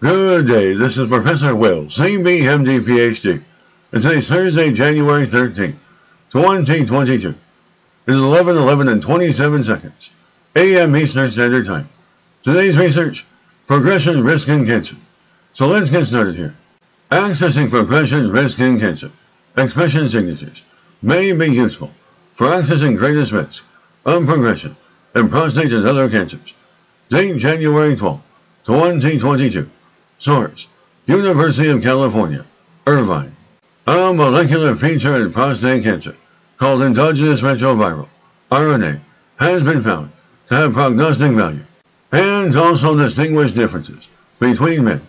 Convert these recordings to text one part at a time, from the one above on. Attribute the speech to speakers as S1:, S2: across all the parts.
S1: Good day, this is Professor Will, CBMD PhD, and today's Thursday, January 13th, 2022. It is 11:11 and 27 seconds, a.m. Eastern Standard Time. Today's research, progression risk in cancer. So let's get started here. Accessing progression risk in cancer, expression signatures, may be useful for accessing greatest risk of progression in prostate and other cancers. Date January 12, 2022. Source, University of California, Irvine. A molecular feature in prostate cancer called endogenous retroviral, RNA, has been found to have prognostic value and also distinguish differences between men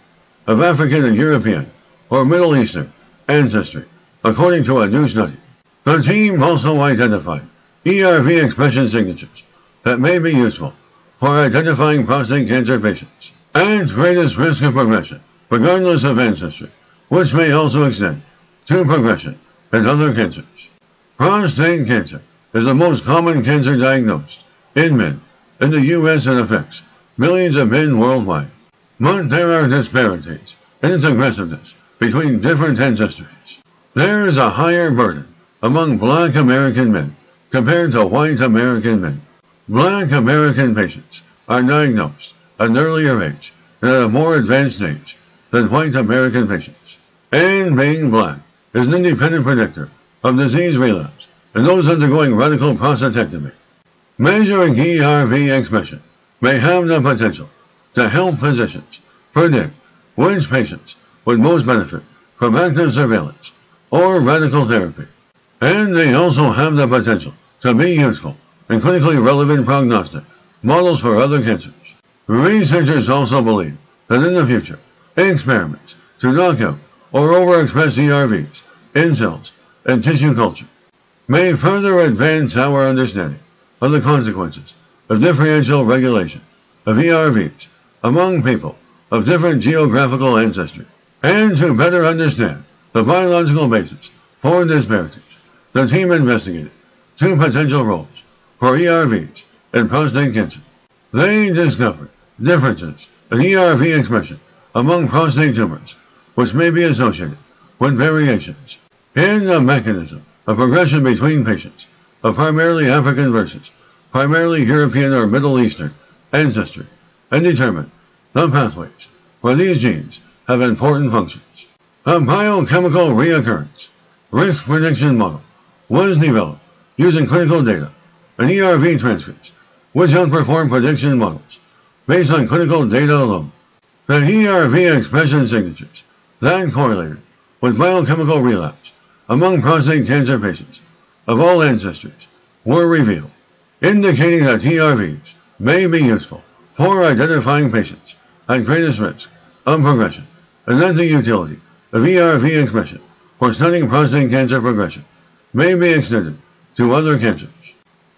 S1: of African and European or Middle Eastern ancestry, according to a new study. The team also identified ERV expression signatures that may be useful for identifying prostate cancer patients at greatest risk of progression, regardless of ancestry, which may also extend to progression in other cancers. Prostate cancer is the most common cancer diagnosed in men in the U.S. and affects millions of men worldwide. But there are disparities in its aggressiveness between different ancestries. There is a higher burden among Black American men compared to white American men. Black American patients are diagnosed at an earlier age and at a more advanced stage than white American patients. And being black is an independent predictor of disease relapse in those undergoing radical prostatectomy. Measuring ERV expression may have the potential to help physicians predict which patients would most benefit from active surveillance or radical therapy. And they also have the potential to be useful in clinically relevant prognostic models for other cancers. Researchers also believe that in the future, experiments to knock out or overexpress ERVs in cells and tissue culture may further advance our understanding of the consequences of differential regulation of ERVs among people of different geographical ancestry. And to better understand the biological basis for disparities, the team investigated two potential roles for ERVs in prostate cancer. They discovered differences in ERV expression among prostate tumors, which may be associated with variations in the mechanism of progression between patients of primarily African versus primarily European or Middle Eastern ancestry, and determined the pathways where these genes have important functions. A biochemical reoccurrence risk prediction model was developed using clinical data and ERV transcripts, which outperform prediction models based on clinical data alone. The ERV expression signatures that correlated with biochemical relapse among prostate cancer patients of all ancestries were revealed, indicating that ERVs may be useful for identifying patients at greatest risk of progression, and that the utility of ERV expression for studying prostate cancer progression may be extended to other cancers.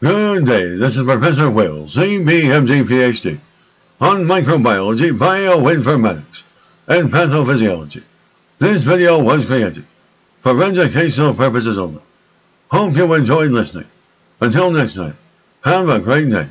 S1: Good day, this is Professor Will, CBMD PhD, on microbiology, bioinformatics, and pathophysiology. This video was created for educational purposes only. Hope you enjoyed listening. Until next time, have a great day.